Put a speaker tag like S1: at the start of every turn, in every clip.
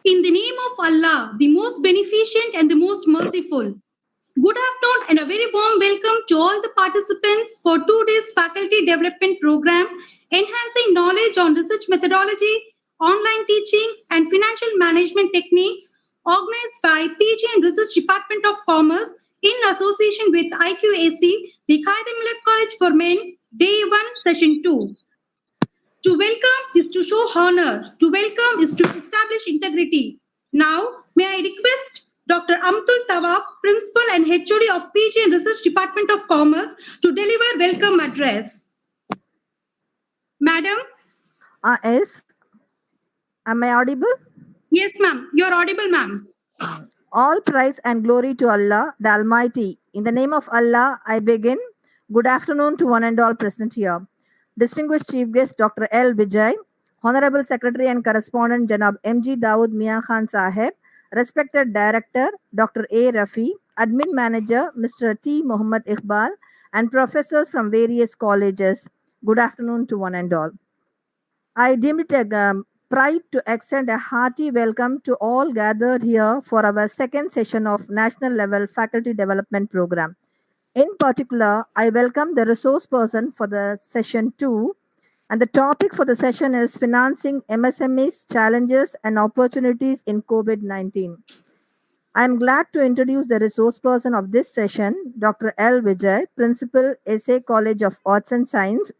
S1: In the name of Allah, the most beneficent and the most merciful. Good afternoon and a very warm welcome to all the participants for today's faculty development program, enhancing knowledge on research methodology, online teaching and financial management techniques, organized by PG and Research Department of Commerce in association with IQAC, the Qaeda Millet College for Men, Day 1, Session 2. To welcome is to show honor. To welcome is to establish integrity. Now, may I request Dr. Amtul Tawab, Principal and HOD of PG and Research Department of Commerce, to deliver welcome address. Madam?
S2: Yes. Am I audible?
S1: Yes, ma'am. You are audible, ma'am.
S2: All praise and glory to Allah, the Almighty. In the name of Allah, I begin. Good afternoon to one and all present here. Distinguished Chief Guest Dr. L. Vijay, Honorable Secretary and Correspondent Janab M.G. Dawood Mia Khan Saheb, Respected Director Dr. A. Rafi, Admin Manager Mr. T. Muhammad Iqbal, and professors from various colleges. Good afternoon to one and all. I deem it a pride to extend a hearty welcome to all gathered here for our second session of National Level Faculty Development Program. In particular, I welcome the resource person for the session 2, and the topic for the session is Financing MSMEs, Challenges and Opportunities in COVID-19. I am glad to introduce the resource person of this session, Dr. L. Vijay, Principal, SA College of Arts and Science,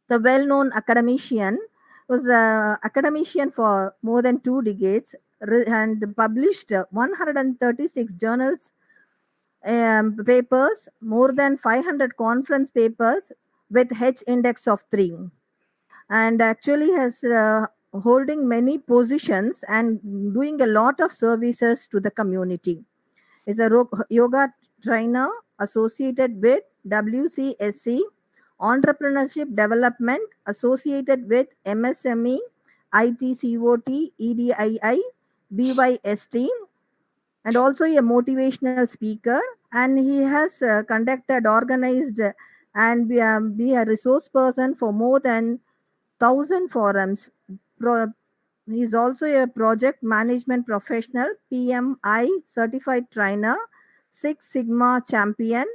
S2: the well-known academician, was an academician for more than 2 decades and published 136 journals papers, more than 500 conference papers with H index of 3, and actually has holding many positions and doing a lot of services to the community. Is a yoga trainer associated with WCSC, Entrepreneurship Development associated with MSME, ITCOT, EDII, BYST, and also a motivational speaker. And he has conducted, organized, and be a resource person for more than 1,000 forums. He is also a project management professional, PMI certified trainer, Six Sigma champion,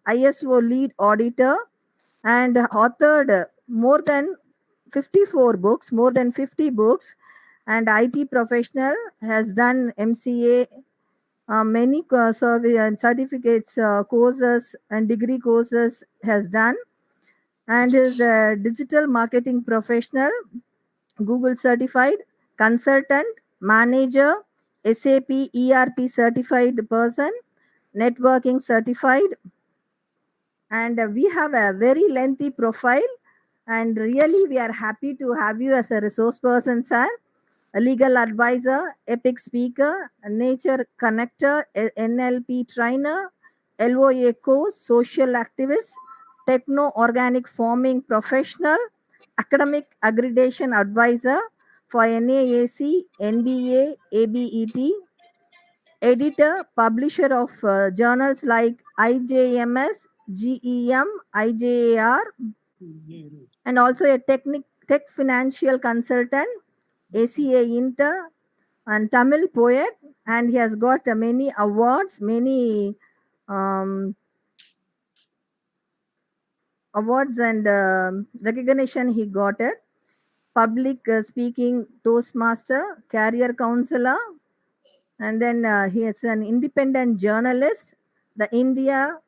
S2: ISO lead auditor, and authored more than 54 books, more than 50 books, and IT professional, has done MCA, many survey and certificates, courses and degree courses has done, and is a digital marketing professional, Google certified, consultant, manager, SAP ERP certified person, networking certified, and we have a very lengthy profile, and really we are happy to have you as a resource person, sir. A legal advisor, epic speaker, a nature connector, NLP trainer, LOA coach, social activist, techno organic farming professional, academic accreditation advisor for NAAC, NBA, ABET, editor, publisher of journals like IJMS, GEM, IJAR, and also a tech financial consultant, ACA Inter, and Tamil poet, and he has got many awards, many awards and recognition he got it. Public speaking Toastmaster, career counselor, and then he is an independent journalist, the India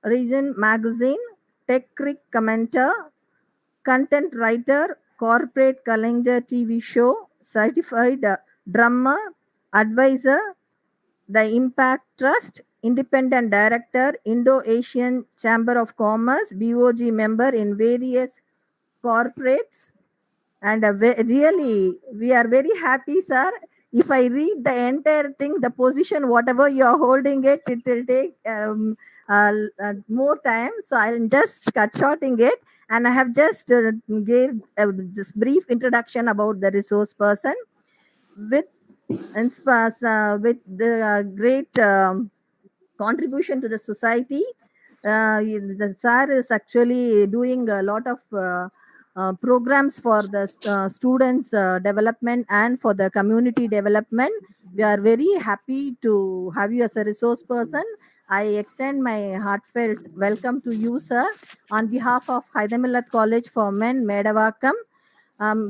S2: Region Magazine, Tech Crick commenter, content writer, corporate Kalenjar TV show, certified drummer, advisor, the Impact Trust, independent director, Indo-Asian Chamber of Commerce, BOG member in various corporates. And really, we are very happy, sir. If I read the entire thing, the position, whatever you are holding it will take more time. So I'm just cut shorting it. And I have just gave this brief introduction about the resource person with the great contribution to the society. The sir is actually doing a lot of programs for the students' development and for the community development. We are very happy to have you as a resource person. I extend my heartfelt welcome to you, sir, on behalf of Hyderabad College for Men, Medavakam.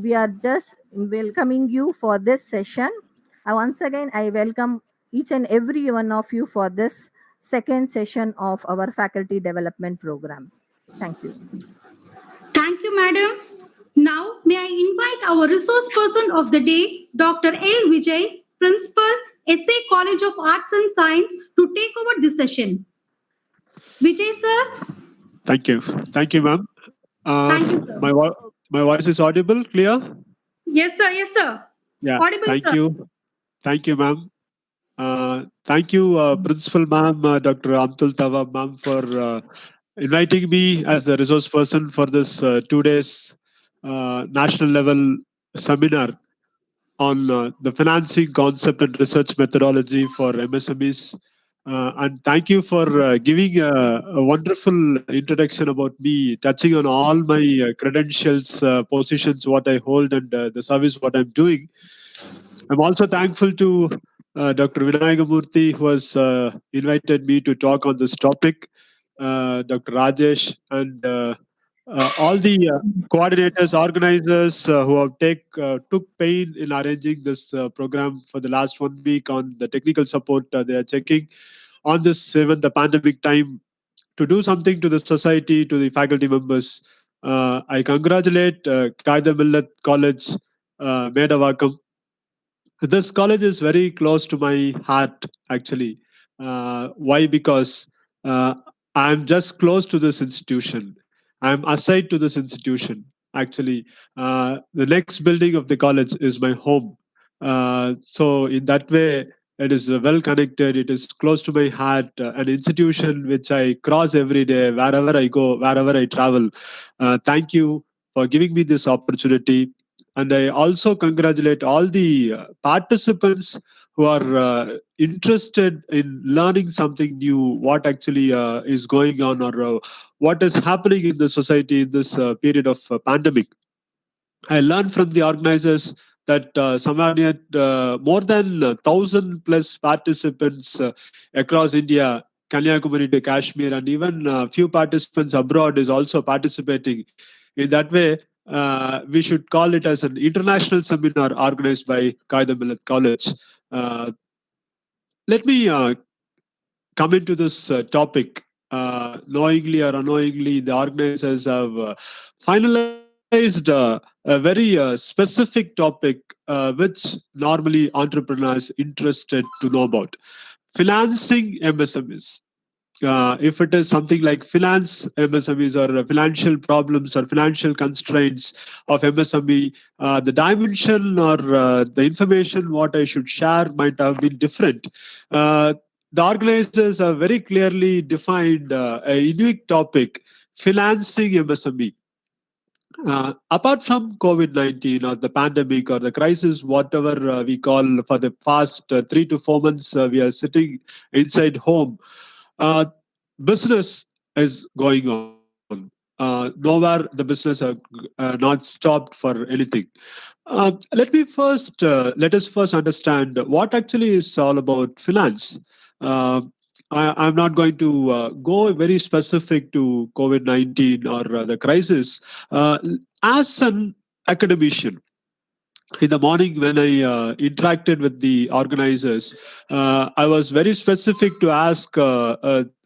S2: We are just welcoming you for this session. Once again, I welcome each and every one of you for this second session of our faculty development program. Thank you.
S1: Thank you, madam. Now, may I invite our resource person of the day, Dr. L. Vijay, Principal, SA College of Arts and Science, to take over this session. Vijay, sir.
S3: Thank you. Thank you, ma'am.
S1: Thank you, sir.
S3: My voice is audible, clear?
S1: Yes, sir. Yes, sir.
S3: Yeah.
S1: Audible,
S3: Thank
S1: sir.
S3: you. Thank you, ma'am. Thank you, Principal ma'am, Dr. Amtul Tawab ma'am, for inviting me as the resource person for this 2 days national level seminar on the financing concept and research methodology for MSMEs. And thank you for giving a wonderful introduction about me, touching on all my credentials, positions, what I hold, and the service what I'm doing. I'm also thankful to Dr. Vinayagamurthy, who has invited me to talk on this topic, Dr. Rajesh, and all the coordinators, organizers who have took pain in arranging this program for the last 1 week on the technical support they are checking on this, even the pandemic time, to do something to the society, to the faculty members. I congratulate Qaeda Millat College, Medavakam. This college is very close to my heart, actually. Why? Because I'm just close to this institution. I'm assigned to this institution. Actually, the next building of the college is my home. So in that way, it is well connected. It is close to my heart. An institution which I cross every day, wherever I go, wherever I travel. Thank you for giving me this opportunity. And I also congratulate all the participants who are interested in learning something new, what actually is going on, or what is happening in the society in this period of pandemic. I learned from the organizers that somewhere near more than 1,000 plus participants across India, Kanyakumari to Kashmir, and even few participants abroad is also participating. In that way, we should call it as an international seminar organized by Qaeda Millat College. Let me come into this topic. Knowingly or unknowingly, the organizers have finalized a very specific topic which normally entrepreneurs interested to know about: financing MSMEs. If it is something like finance MSMEs or financial problems or financial constraints of MSME, the dimension or the information what I should share might have been different. The organizers have very clearly defined a unique topic: financing MSME. Apart from COVID-19 or the pandemic or the crisis, whatever we call, for the past 3 to 4 months, we are sitting inside home. Business is going on. Nowhere the business are not stopped for anything. Let us first understand what actually is all about finance. I'm not going to go very specific to COVID-19 or the crisis. As an academician, in the morning when I interacted with the organizers, I was very specific to ask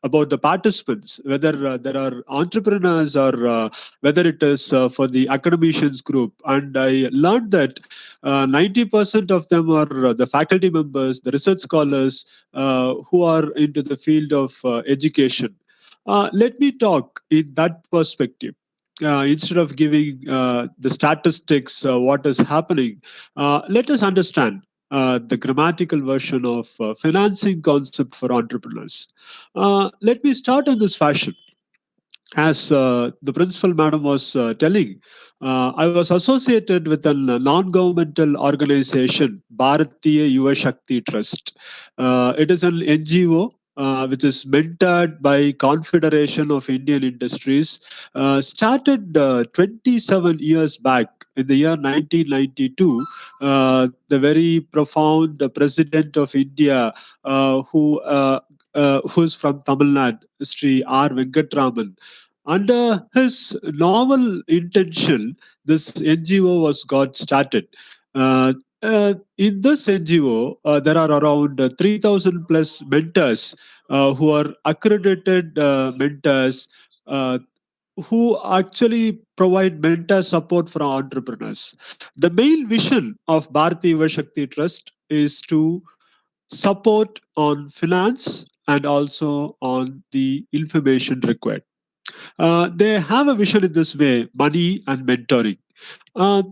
S3: about the participants, whether there are entrepreneurs or whether it is for the academicians group. And I learned that 90% of them are the faculty members, the research scholars who are into the field of education. Let me talk in that perspective. Instead of giving the statistics, what is happening, let us understand the grammatical version of financing concept for entrepreneurs. Let me start in this fashion. As the principal madam was telling, I was associated with a non-governmental organization, Bharatiya Yuva Shakti Trust. It is an NGO which is mentored by Confederation of Indian Industries, started 27 years back in the year 1992. The very profound president of India, who's from Tamil Nadu, Sri R. Venkatraman. Under his novel intention, this NGO was got started. In this NGO, there are around 3,000 plus mentors who are accredited mentors who actually provide mentor support for entrepreneurs. The main vision of Bharati Yuva Shakti Trust is to support on finance and also on the information required. They have a vision in this way: money and mentoring. Uh,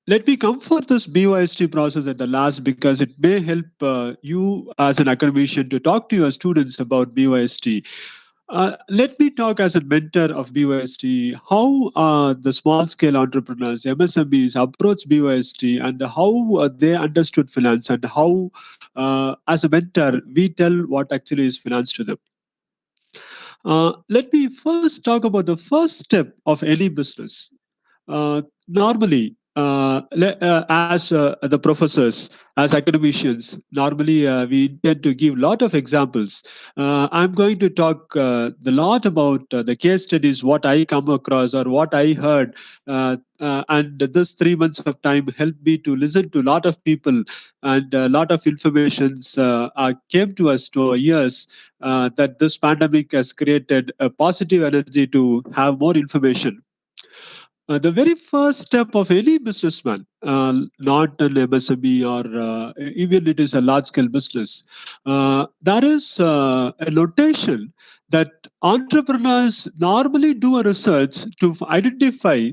S3: Let me come for this BYST process at the last, because it may help you as an academician to talk to your students about BYST. Let me talk as a mentor of BYST, how the small scale entrepreneurs, MSMEs, approach BYST and how they understood finance, and how, as a mentor, we tell what actually is finance to them. Let me first talk about the first step of any business. Normally, as the professors, as academicians, normally we intend to give a lot of examples. I'm going to talk the lot about the case studies, what I come across or what I heard. And this 3 months of time helped me to listen to a lot of people, and a lot of informations came to us to our ears, that this pandemic has created a positive energy to have more information. The very first step of any businessman, not an MSME or even it is a large scale business, there is a notation that entrepreneurs normally do a research to identify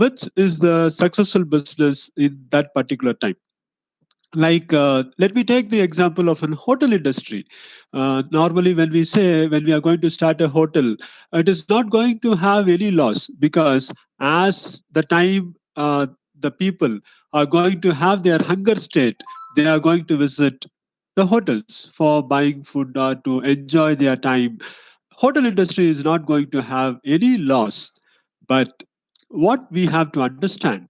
S3: which is the successful business in that particular time. Like, let me take the example of an hotel industry. Normally when we are going to start a hotel, it is not going to have any loss, because as the time the people are going to have their hunger state, they are going to visit the hotels for buying food or to enjoy their time. Hotel industry is not going to have any loss. But what we have to understand,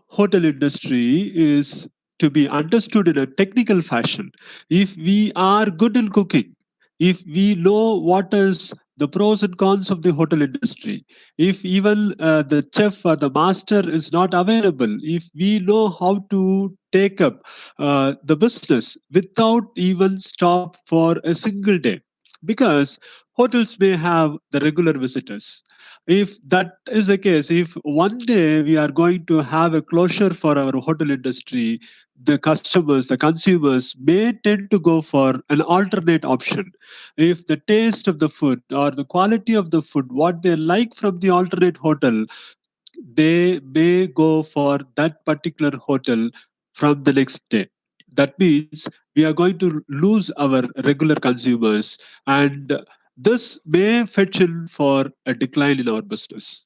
S3: hotel industry is to be understood in a technical fashion. If we are good in cooking, if we know what is the pros and cons of the hotel industry, if even the chef or the master is not available, if we know how to take up the business without even stop for a single day, because hotels may have the regular visitors. If that is the case, if one day we are going to have a closure for our hotel industry, the customers, the consumers may tend to go for an alternate option. If the taste of the food or the quality of the food, what they like from the alternate hotel, they may go for that particular hotel from the next day. That means we are going to lose our regular consumers, and this may fetch in for a decline in our business.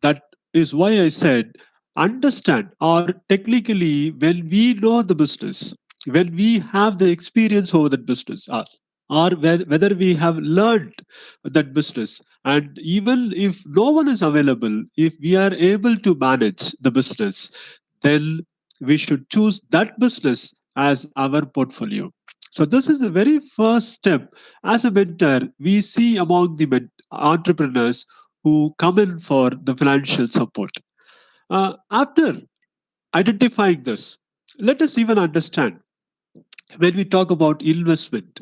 S3: That is why I said, understand, or technically, when we know the business, when we have the experience over that business, or whether we have learned that business, and even if no one is available, if we are able to manage the business, then we should choose that business as our portfolio. So this is the very first step. As a mentor, we see among the entrepreneurs who come in for the financial support. After identifying this, let us even understand, when we talk about investment,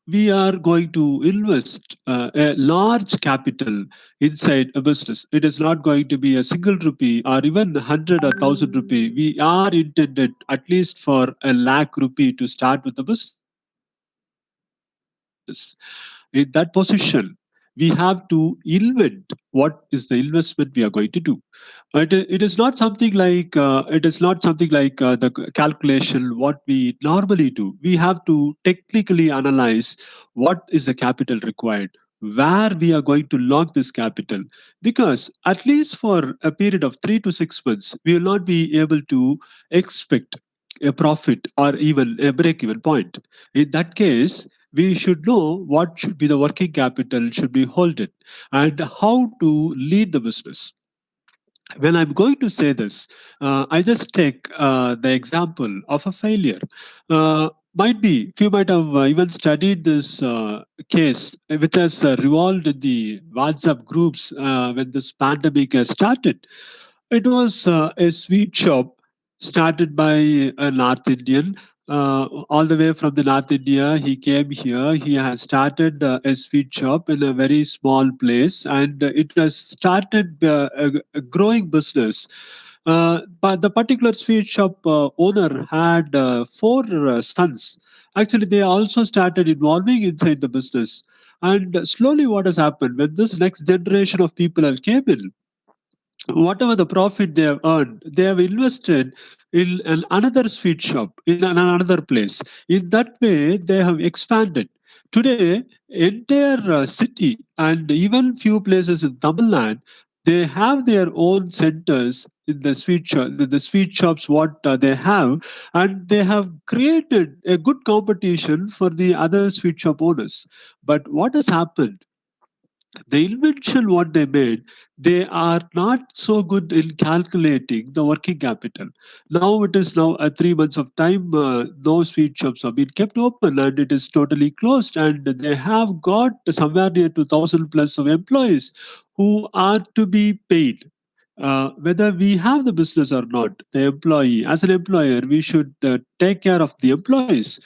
S3: we are going to invest a large capital inside a business. It is not going to be a single rupee or even 100 or 1,000 rupee. We are intended at least for a lakh rupee to start with the business. In that position, we have to invent what is the investment we are going to do. It is not something like the calculation what we normally do. We have to technically analyze what is the capital required, where we are going to lock this capital, because at least for a period of 3 to 6 months we will not be able to expect a profit or even a break-even point. In that case, we should know what should be the working capital should be holded and how to lead the business. When I'm going to say this, I just take the example of a failure. Might be, few might have even studied this case, which has revolved in the WhatsApp groups when this pandemic has started. It was a sweet shop started by a North Indian. All the way from the North India, he came here. He has started a sweet shop in a very small place, and it has started a growing business. But the particular sweet shop owner had four sons. Actually, they also started involving inside the business. And slowly, what has happened when this next generation of people have came in, whatever the profit they have earned, they have invested in another sweet shop in another place. In that way, they have expanded. Today, entire city and even few places in Tamil Nadu, they have their own centers in the sweet shop, the sweet shops what they have, and they have created a good competition for the other sweet shop owners. But what has happened? The invention what they made, they are not so good in calculating the working capital. Now it is now 3 months of time, no sweet shops have been kept open and it is totally closed, and they have got somewhere near 2000 plus of employees who are to be paid. Whether we have the business or not, the employee, as an employer, we should take care of the employees.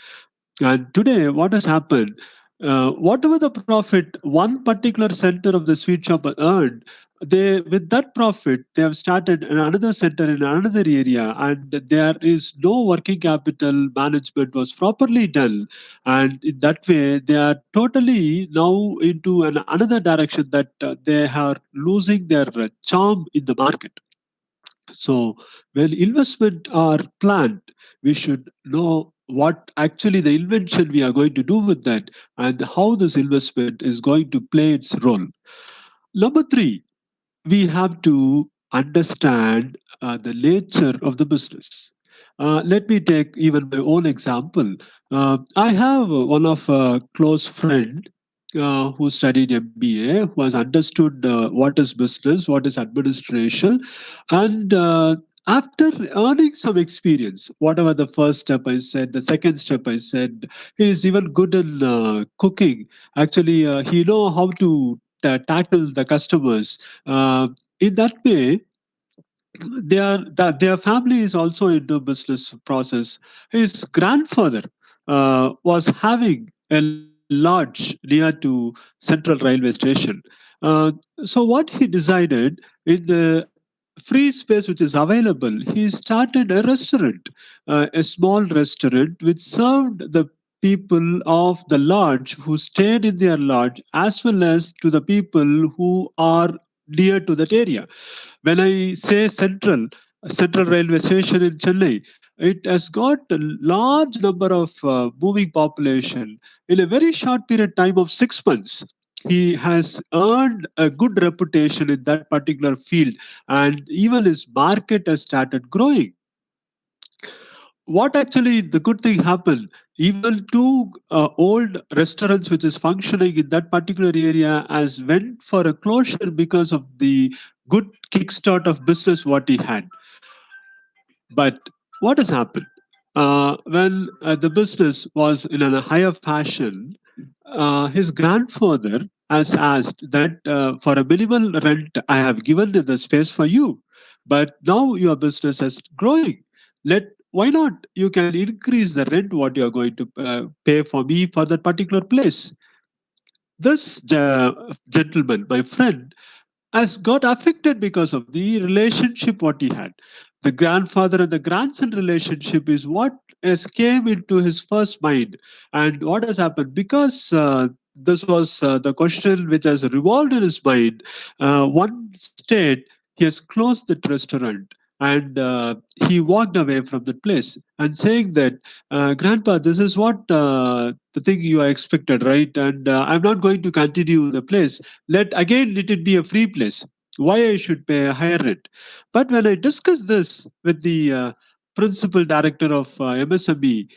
S3: And today, what has happened? Whatever the profit one particular center of the sweet shop earned, they with that profit they have started another center in another area, and there is no working capital management was properly done, and in that way they are totally now into another direction that they are losing their charm in the market. So when investment are planned, we should know what actually the invention we are going to do with that and how this investment is going to play its role. Number three, we have to understand the nature of the business. Let me take even my own example. I have one of a close friend who studied MBA, who has understood what is business, what is administration, and after earning some experience, whatever the first step I said, the second step I said, he is even good in cooking. Actually, he know how to tackle the customers. In that way, their family is also into business process. His grandfather was having a lodge near to Central Railway Station. So what he decided, in the free space which is available, he started a restaurant, a small restaurant which served the people of the lodge who stayed in their lodge as well as to the people who are near to that area. When I say Central Railway Station in Chennai, it has got a large number of moving population in a very short period time of 6 months. He has earned a good reputation in that particular field, and even his market has started growing. What actually the good thing happened, even two old restaurants which is functioning in that particular area has went for a closure because of the good kickstart of business what he had. But what has happened when the business was in a higher fashion, his grandfather has asked that for a minimal rent I have given the space for you, but now your business is growing. Let Why not you can increase the rent what you are going to pay for me for that particular place. This gentleman, my friend, has got affected because of the relationship what he had. The grandfather and the grandson relationship is what has came into his first mind. And what has happened, because this was the question which has revolved in his mind, one state he has closed that restaurant, and he walked away from that place and saying that, grandpa, this is what the thing you are expected, right? And I'm not going to continue the place. Let it be a free place. Why I should pay a higher rent? But when I discussed this with the principal director of MSME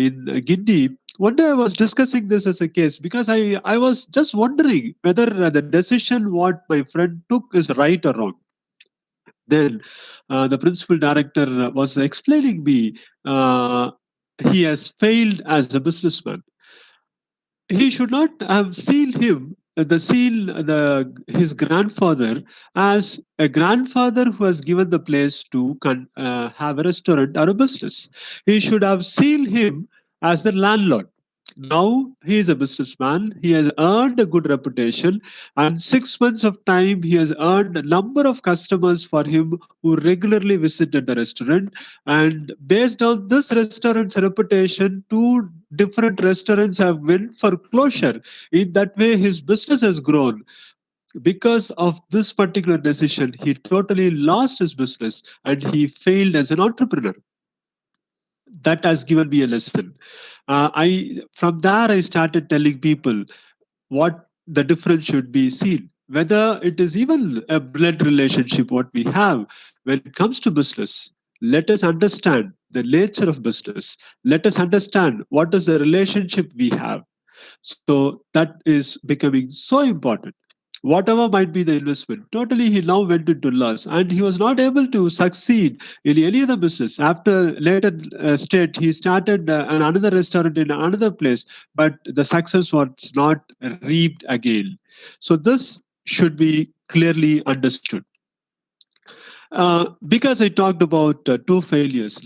S3: in Guinea. One day I was discussing this as a case because I was just wondering whether the decision what my friend took is right or wrong. Then the principal director was explaining me he has failed as a businessman. He should not have seen him his grandfather as a grandfather who has given the place to have a restaurant or a business. He should have seen him as the landlord. Now he is a businessman. He has earned a good reputation, and 6 months of time he has earned a number of customers for him who regularly visited the restaurant. And based on this restaurant's reputation, two different restaurants have went for closure. In that way, his business has grown. Because of this particular decision, he totally lost his business and he failed as an entrepreneur. That has given me a lesson. From there I started telling people what the difference should be seen, whether it is even a blood relationship what we have when it comes to business. Let us understand the nature of business. Let us understand what is the relationship we have. So that is becoming so important. Whatever might be the investment, totally he now went into loss and he was not able to succeed in any other business. After later state, he started another restaurant in another place, but the success was not reaped again. So this should be clearly understood. Because I talked about two failures,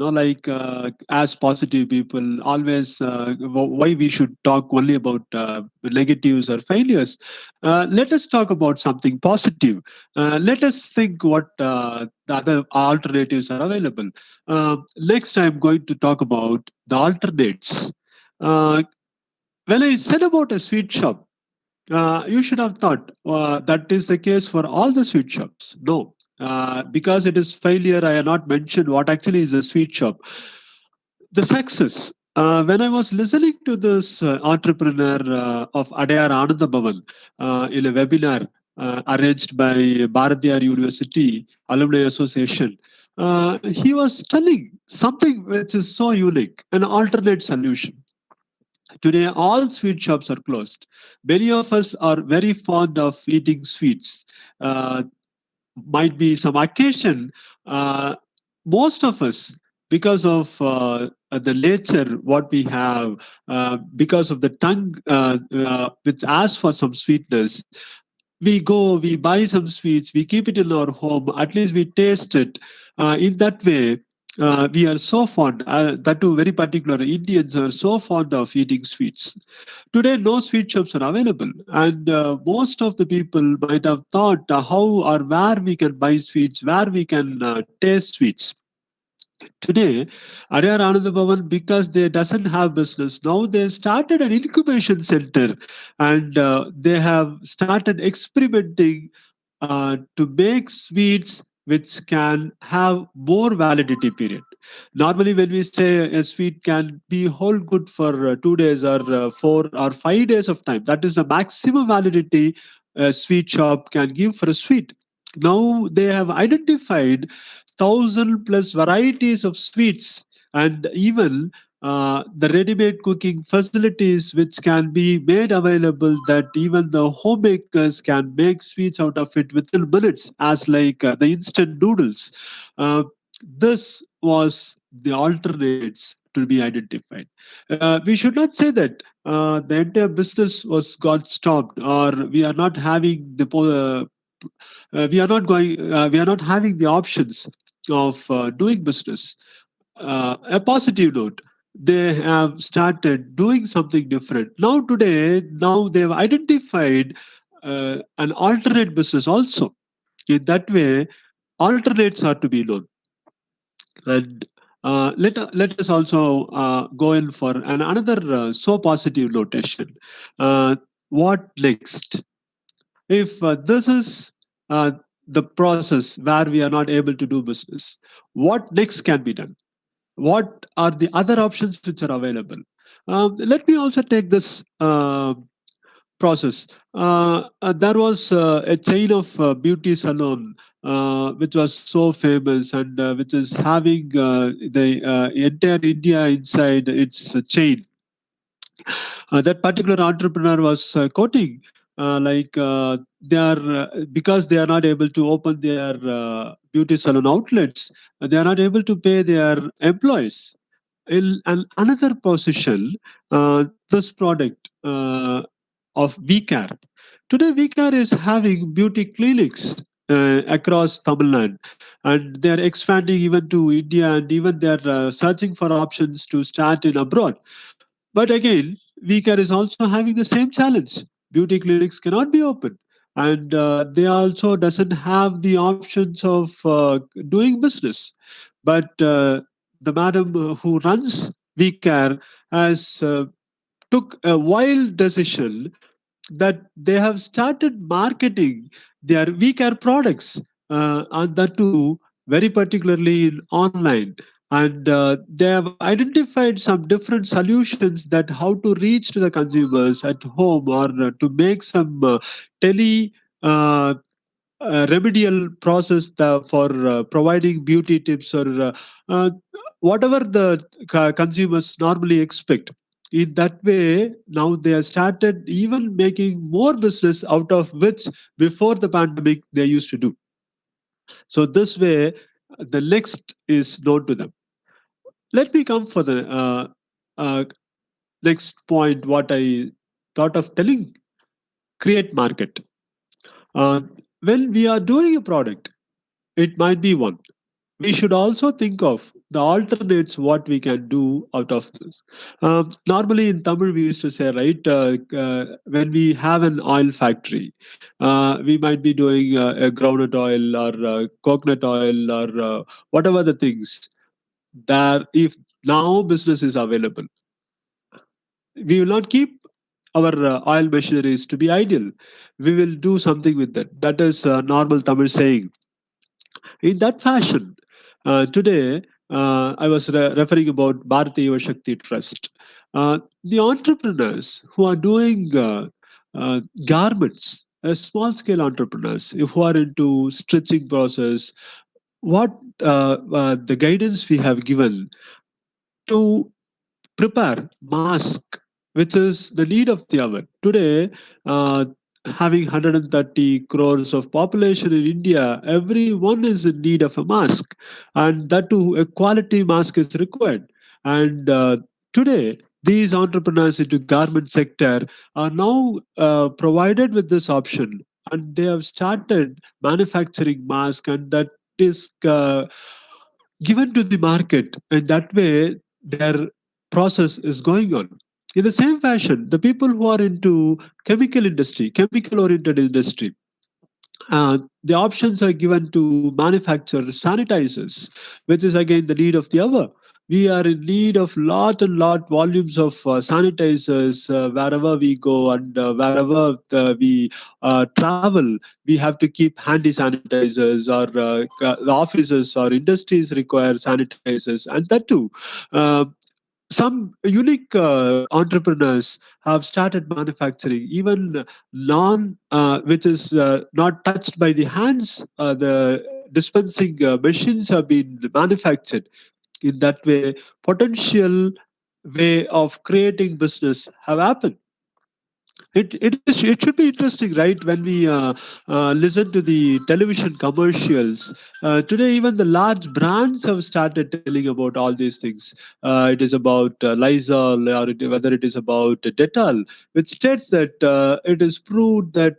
S3: as positive people always, why we should talk only about negatives or failures. Let us talk about something positive. Let us think what the other alternatives are available. Next, I'm going to talk about the alternates. When I said about a sweet shop, you should have thought that is the case for all the sweet shops. No, because it is failure, I have not mentioned what actually is a sweet shop. The success. When I was listening to this entrepreneur of Adayar Ananda Bhavan in a webinar arranged by Bharatiyar University Alumni Association, he was telling something which is so unique, an alternate solution. Today, all sweet shops are closed. Many of us are very fond of eating sweets. Might be some occasion. Most of us, because of the nature what we have, because of the tongue which asks for some sweetness, we buy some sweets, we keep it in our home, at least we taste it. In that way, we are so fond, that too very particular, Indians are so fond of eating sweets. Today, no sweet shops are available, and most of the people might have thought how or where we can buy sweets, where we can taste sweets. Today, Adayar Ananda Bhavan, because they doesn't have business, now they've started an incubation center and they have started experimenting to make sweets which can have more validity period. Normally, when we say a sweet can be hold good for 2 days or 4 or 5 days of time, that is the maximum validity a sweet shop can give for a sweet. Now they have identified 1,000+ varieties of sweets and even the ready-made cooking facilities which can be made available, that even the homemakers can make sweets out of it within minutes, as like the instant noodles. This was the alternates to be identified. We should not say that the entire business got stopped, or we are not having we are not having the options of doing business. A positive note, they have started doing something different. Now they've identified an alternate business also. In that way, alternates are to be known. And let us also go in for another so positive notation. What next? If this is the process where we are not able to do business, what next can be done? What are the other options which are available? Let me also take this process. There was a chain of beauty salon which was so famous and which is having the entire India inside its chain. That particular entrepreneur was quoting they are because they are not able to open their beauty salon outlets, they are not able to pay their employees. In another position, this product of VCare. Today, VCare is having beauty clinics across Tamil Nadu, and they are expanding even to India, and even they are searching for options to start in abroad. But again, VCare is also having the same challenge. Beauty clinics cannot be open, and they also doesn't have the options of doing business. But the madam who runs VCare has took a wild decision that they have started marketing their VCare products, and that too very particularly in online. And they have identified some different solutions that how to reach to the consumers at home, or to make some tele remedial process for providing beauty tips, or uh, whatever the consumers normally expect. In that way, now they have started even making more business out of which before the pandemic they used to do. So this way, the next is known to them. Let me come for the uh, next point. What I thought of telling: create market. Uh, when we are doing a product, it might be one. We should also think of the alternates, what we can do out of this. Normally in Tamil, we used to say, right, when we have an oil factory, we might be doing a groundnut oil, or coconut oil, or whatever the things. There, if now business is available, we will not keep our oil machineries to be idle. We will do something with that. That is normal Tamil saying. In that fashion, today I was referring about Bharati Yuva Shakti Trust. The entrepreneurs who are doing garments, small scale entrepreneurs, who are into stitching process, what the guidance we have given to prepare mask, which is the need of the hour. Today, having 130 crores of population in India, everyone is in need of a mask, and that too, a quality mask is required. And today, these entrepreneurs into garment sector are now provided with this option, and they have started manufacturing mask, and that is given to the market, and that way their process is going on. In the same fashion, the people who are into chemical industry, chemical oriented industry, the options are given to manufacture sanitizers, which is again the need of the hour. We are in need of lot and lot volumes of sanitizers wherever we go, and wherever we travel. We have to keep handy sanitizers, or the offices or industries require sanitizers, and that too. Uh, some unique entrepreneurs have started manufacturing even non which is not touched by the hands. The dispensing machines have been manufactured. In that way, potential way of creating business have happened. It should be interesting, right? When we listen to the television commercials today, even the large brands have started telling about all these things. It is about Lysol, or whether it is about Dettol, which states that it is proved that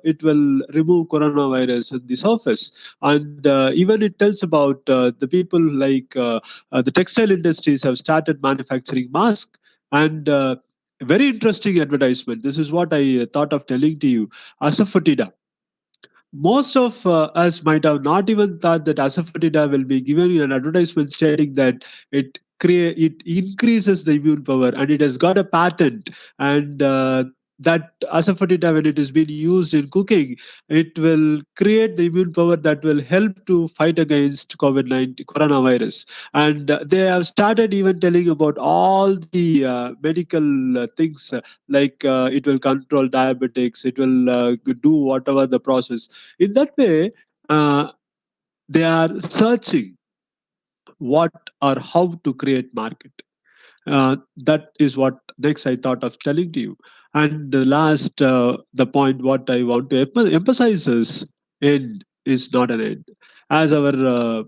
S3: it will remove coronavirus in the surface. And even it tells about the people like the textile industries have started manufacturing masks. And very interesting advertisement. This is what I thought of telling to you. Asafoetida. Most of us might have not even thought that asafoetida will be given an advertisement stating that it increases the immune power, and it has got a patent. And that asafoetida, when it is being used in cooking, it will create the immune power that will help to fight against COVID-19 coronavirus. And they have started even telling about all the medical things, like it will control diabetics, it will do whatever the process. In that way, they are searching what or how to create market. That is what next I thought of telling to you. And the last, the point what I want to emphasize is end is not an end. As our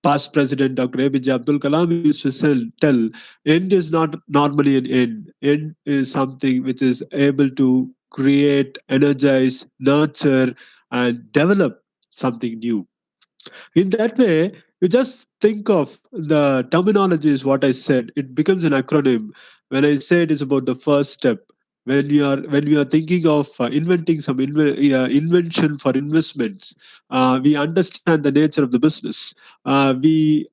S3: past president Dr. APJ Abdul Kalam used to tell, end is not normally an end. End is something which is able to create, energize, nurture, and develop something new. In that way, you just think of the terminology is what I said. It becomes an acronym. When I say it is about the first step, when we are thinking of inventing some invention for investments, we understand the nature of the business. We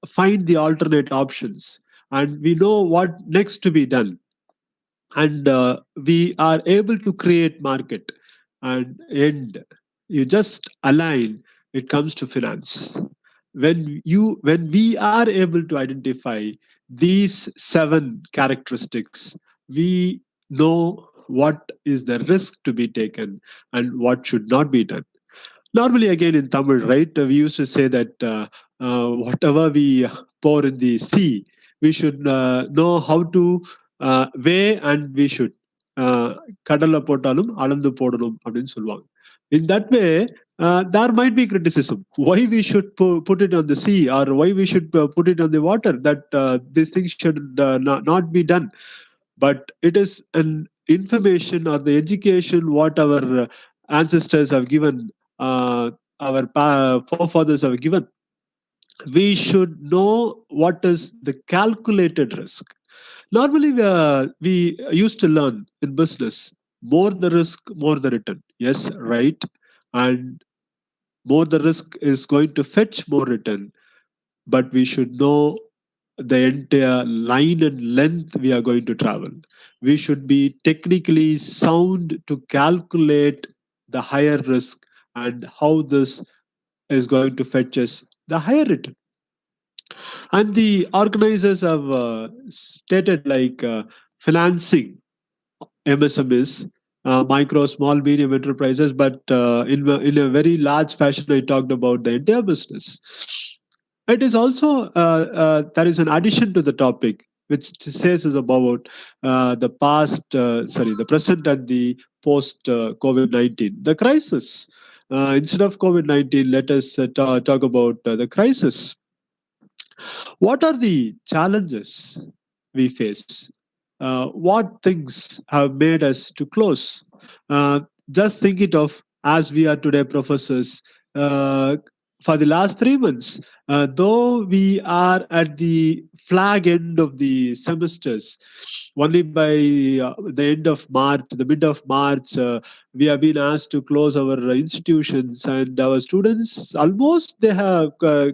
S3: find the alternate options, and we know what next to be done, and we are able to create market and end. You just align. It comes to finance. When we are able to identify these 7 characteristics, we know what is the risk to be taken and what should not be done. Normally, again in Tamil, right, we used to say that whatever we pour in the sea, we should know how to weigh, and we should கடல்ல போட்டாலும் அளந்து போடணும் அப்படின்னு சொல்லுவாங்க. In that way, there might be criticism. Why we should put it on the sea, or why we should put it on the water, that these things should not be done. But it is an information or the education what our ancestors have given, our forefathers have given. We should know what is the calculated risk. Normally, we used to learn in business, more the risk, more the return. Yes, right. And more the risk is going to fetch more return. But we should know the entire line and length we are going to travel. We should be technically sound to calculate the higher risk and how this is going to fetch us the higher return. And the organizers have stated like financing MSMEs, micro, small, medium enterprises, but in a very large fashion, I talked about the entire business. It is also there is an addition to the topic which says is about the the present and the post COVID-19, the crisis. Instead of COVID-19, let us talk about the crisis. What are the challenges we face? What things have made us to close? Just think it of, as we are today professors, for the last 3 months, though we are at the flag end of the semesters, only by the end of March, the mid of March, we have been asked to close our institutions, and our students almost they have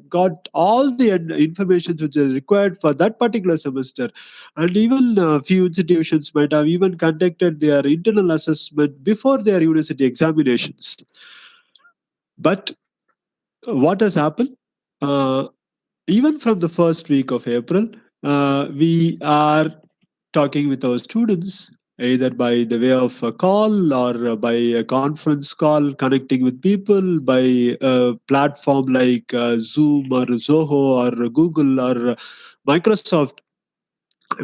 S3: got all the information which is required for that particular semester. And even few institutions might have even conducted their internal assessment before their university examinations. But what has happened? Even from the first week of April, we are talking with our students either by the way of a call or by a conference call, connecting with people by a platform like Zoom or Zoho or Google or Microsoft.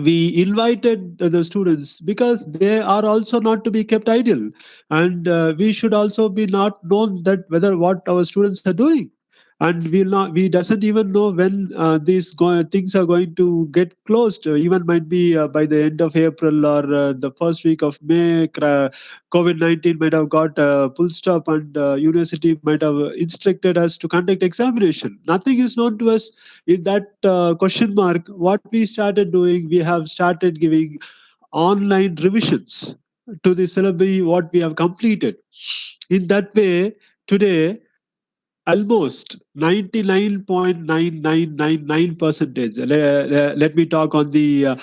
S3: We invited the students because they are also not to be kept idle, and we should also be not known that whether what our students are doing, and we doesn't even know when these things are going to get closed. Even might be by the end of April or the first week of May, COVID-19 might have got a full stop, and university might have instructed us to conduct examination. Nothing is known to us. In that question mark, what we started doing, we have started giving online revisions to the syllabi what we have completed. In that way, today almost 99.9999%. Let me talk on the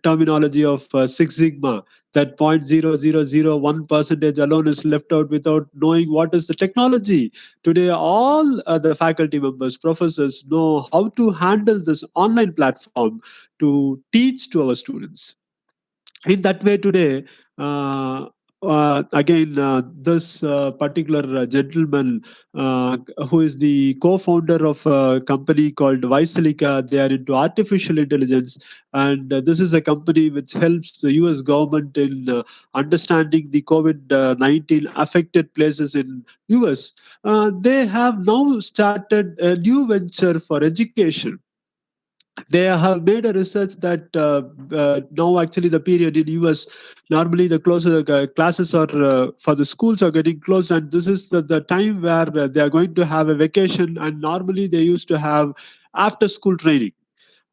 S3: terminology of Six Sigma. That 0.0001% alone is left out without knowing what is the technology. Today, all the faculty members, professors know how to handle this online platform to teach to our students. In that way, today, this particular gentleman who is the co-founder of a company called Visalica, they are into artificial intelligence, and this is a company which helps the US government in understanding the COVID-19 affected places in US. They have now started a new venture for education. They have made a research that now actually the period in US, normally the closer classes are for the schools are getting closed, and this is the time where they are going to have a vacation, and normally they used to have after school training.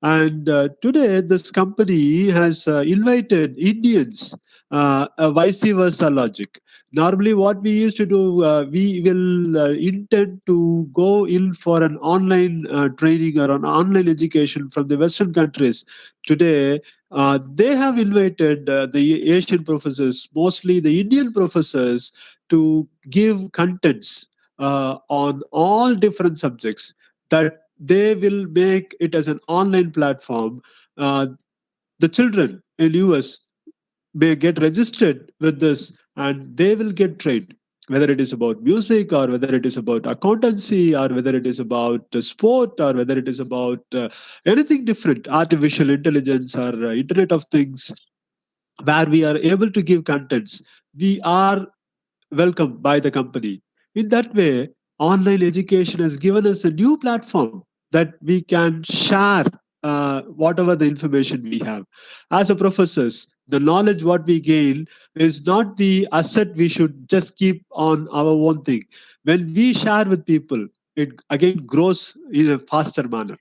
S3: And today, this company has invited Indians, a vice versa logic. Normally, what we used to do, we will intend to go in for an online training or an online education from the Western countries. Today, they have invited the Asian professors, mostly the Indian professors, to give contents on all different subjects that they will make it as an online platform. Uh, the children in US may get registered with this, and they will get trained, whether it is about music or whether it is about accountancy or whether it is about sport or whether it is about anything different, artificial intelligence or Internet of Things, where we are able to give contents. We are welcomed by the company. In that way, online education has given us a new platform that we can share whatever the information we have. As a professors, the knowledge what we gain is not the asset we should just keep on our own thing. When we share with people, it again grows in a faster manner.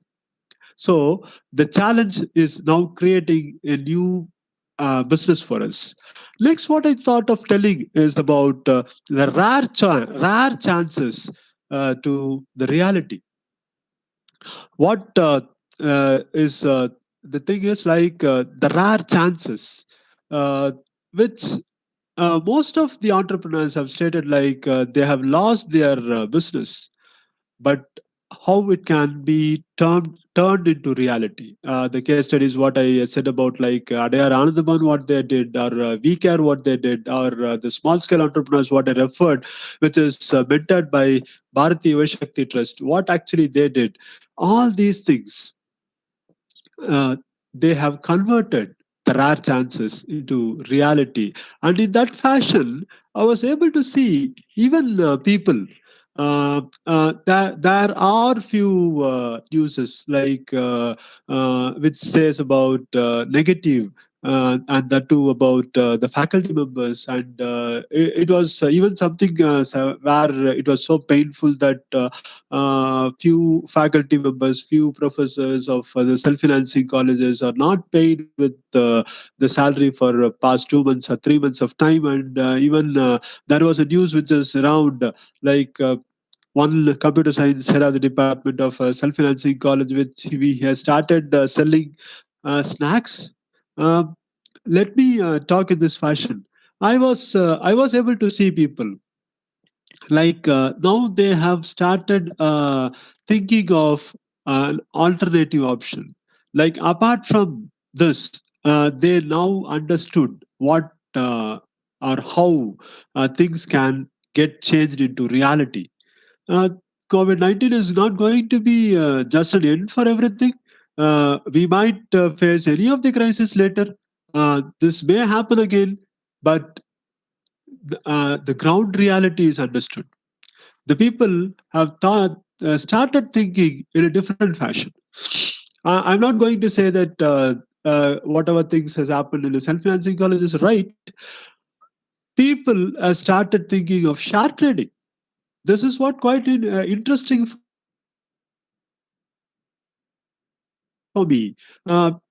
S3: So the challenge is now creating a new business for us. Next, what I thought of telling is about the rare chances to the reality. What is the thing is like the rare chances, which most of the entrepreneurs have stated like they have lost their business, but how it can be turned into reality. The case studies, what I said about like Adayar Anandaman, what they did, or VCare, what they did, or the small scale entrepreneurs, what I referred, which is mentored by Bharati Yuvashakti Trust, what actually they did. All these things, they have converted the rare chances into reality. And in that fashion, I was able to see even people. There are few uses like which says about negative and that too about the faculty members, and it was even something where it was so painful that few faculty members, few professors of the self-financing colleges are not paid with the salary for past 2 months or 3 months of time, and even there was a news which is around like one computer science head of the department of self-financing college, which we have started selling snacks. Uh, Let me talk in this fashion. I was able to see people like now they have started thinking of an alternative option. Like apart from this, they now understood what or how things can get changed into reality. uh, COVID-19 is not going to be just an end for everything. We might face any of the crisis later. This may happen again, but the ground reality is understood. The people have started thinking in a different fashion. I'm not going to say that whatever things has happened in the self-financing college is right. People started thinking of share trading. This is what quite interesting for me.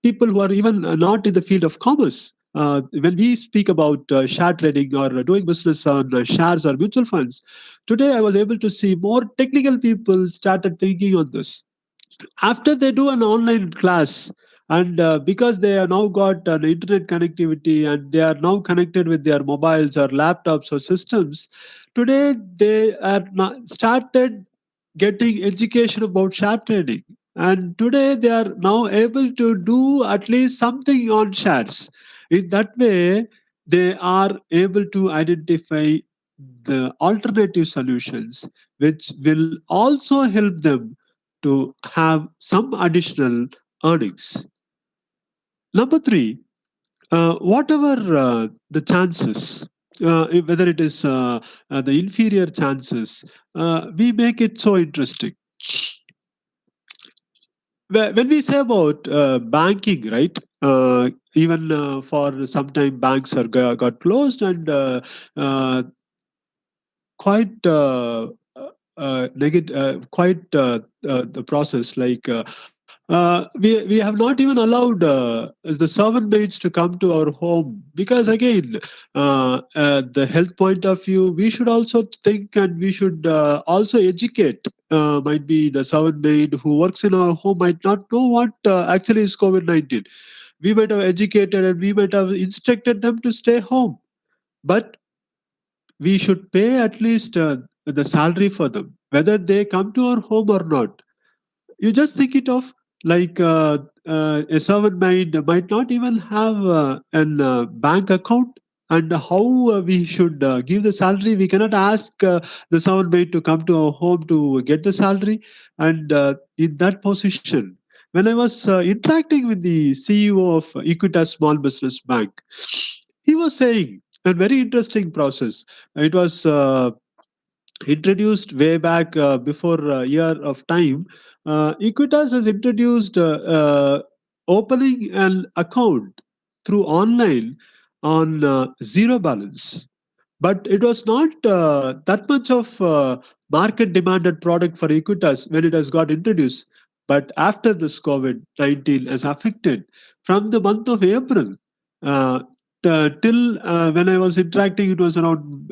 S3: People who are even not in the field of commerce, when we speak about share trading or doing business on shares or mutual funds, today I was able to see more technical people started thinking on this. After they do an online class, and because they have now got an internet connectivity and they are now connected with their mobiles or laptops or systems, today they are started getting education about share trading, and today they are now able to do at least something on shares. In that way, they are able to identify the alternative solutions, which will also help them to have some additional earnings. Number three, whatever the chances, whether it is the inferior chances, we make it so interesting. When we say about banking, right? Even for some time, banks are got closed, and quite quite the process. Like we have not even allowed the servant maids to come to our home, because again, the health point of view, we should also think, and we should also educate. Might be the servant maid who works in our home might not know what actually is COVID-19. We might have educated and we might have instructed them to stay home, but we should pay at least the salary for them, whether they come to our home or not. You just think it of like a servant might not even have an bank account, and how we should give the salary. We cannot ask the servant maid to come to our home to get the salary. And in that position, when I was interacting with the CEO of Equitas Small Business Bank, he was saying a very interesting process. It was introduced way back before a year of time. Equitas has introduced opening an account through online on zero balance. But it was not that much of market demanded product for Equitas when it has got introduced. But after this COVID-19 has affected, from the month of April till when I was interacting, it was around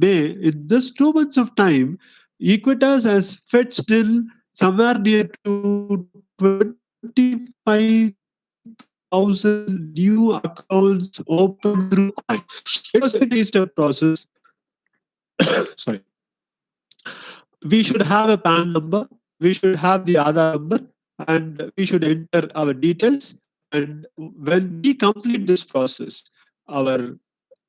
S3: May. In this 2 months of time, Equitas has fetched in somewhere near to 25,000 new accounts opened through online. It was a very step process. Sorry. We should have a PAN number, we should have the Aadhaar number, and we should enter our details. And when we complete this process, our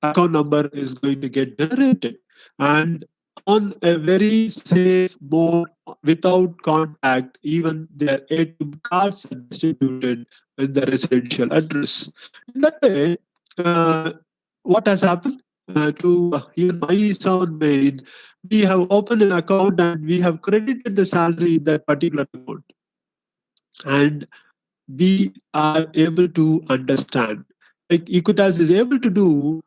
S3: account number is going to get generated. And on a very safe mode, without contact, even their ATM cards are distributed in the residential address. In that way, uh, what has happened to even my servant maid, we have opened an account and we have credited the salary in that particular account. And we are able to understand. Like Equitas is able to do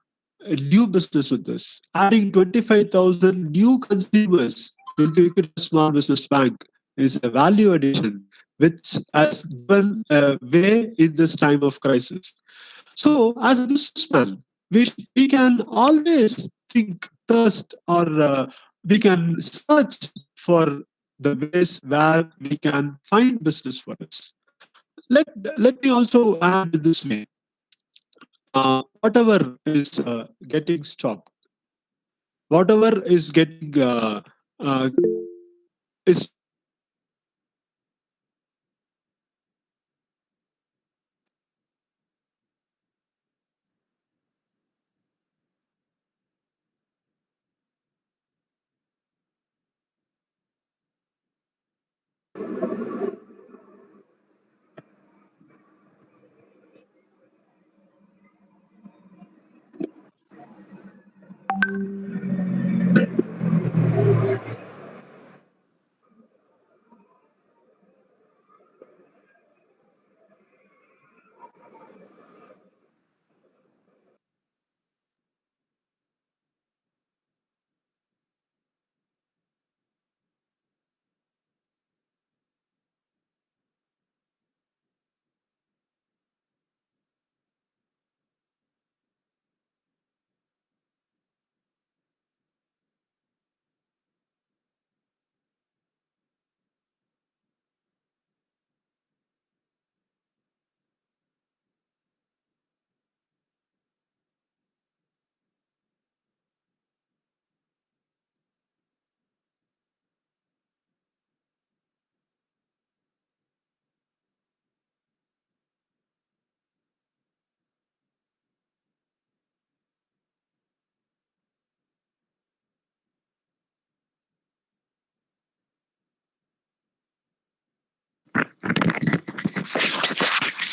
S3: a new business with us, adding 25,000 new consumers into Equitas Small Business Bank is a value addition, which has given a way in this time of crisis. So, as a businessman, we can always think, thirst, or we can search for the ways where we can find business for us. Let, let me also add this way. Whatever is getting stopped, whatever is getting uh, is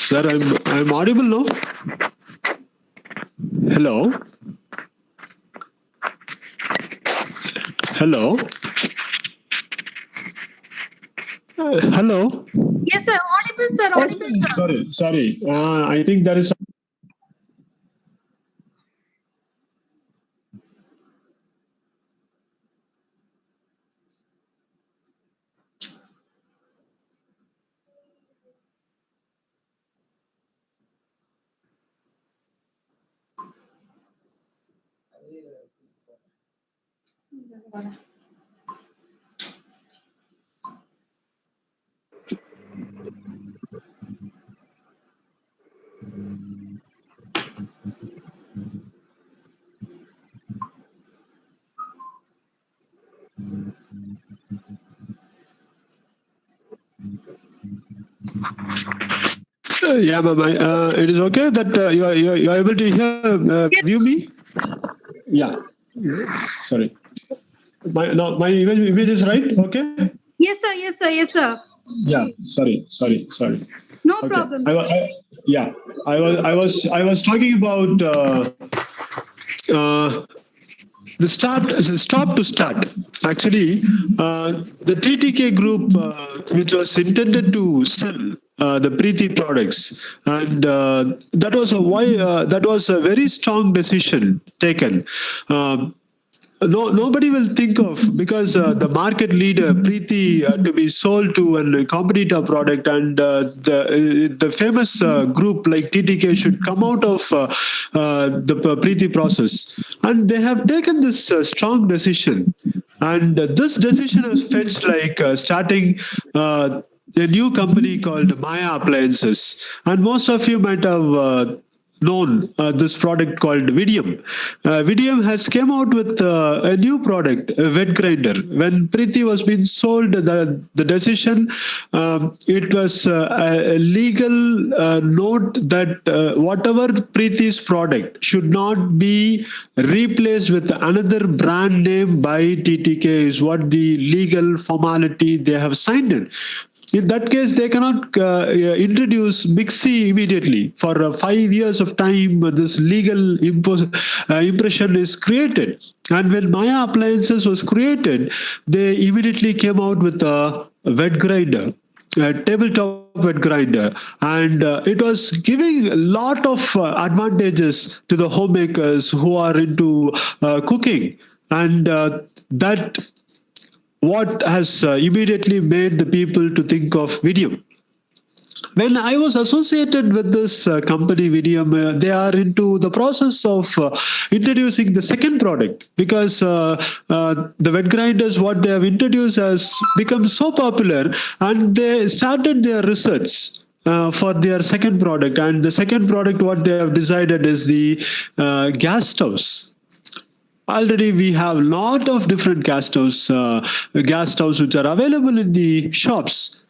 S3: sir, I'm audible now. Hello. Hello. Hello.
S1: Yes, sir. Audible, sir. Audible, sir.
S3: Sorry. I think there is. Yeah, ma'am. It is okay that you are able to view me. Yeah. Sorry. My image is right. Okay.
S1: Yes, sir. Yes, sir. Yes, sir.
S3: Yeah. Sorry.
S1: No
S3: Okay.
S1: problem.
S3: I was talking about the stop to start. Actually, the TTK group, which was intended to sell the Preeti products, and that was a very strong decision taken. Nobody will think of, because the market leader Preeti to be sold to a competitor product, and the famous group like TTK should come out of the Preeti process, and they have taken this strong decision, and this decision has fetched like starting a new company called Maya Appliances, and most of you might have known this product called Vidium. Vidium has came out with a new product, a wet grinder. When Preeti was being sold, the decision, it was a legal note that whatever Preeti's product should not be replaced with another brand name by TTK is what the legal formality they have signed in. In that case, they cannot introduce Mixi immediately. For 5 years of time, this legal impression is created. And when Maya Appliances was created, they immediately came out with a wet grinder, a tabletop wet grinder, and it was giving a lot of advantages to the homemakers who are into cooking, and that what has immediately made the people to think of Vidium. When I was associated with this company Vidium, they are into the process of introducing the second product, because the wet grinders, what they have introduced, has become so popular, and they started their research for their second product. And the second product, what they have decided, is the gas stoves. Already we have a lot of different gas stoves which are available in the shops.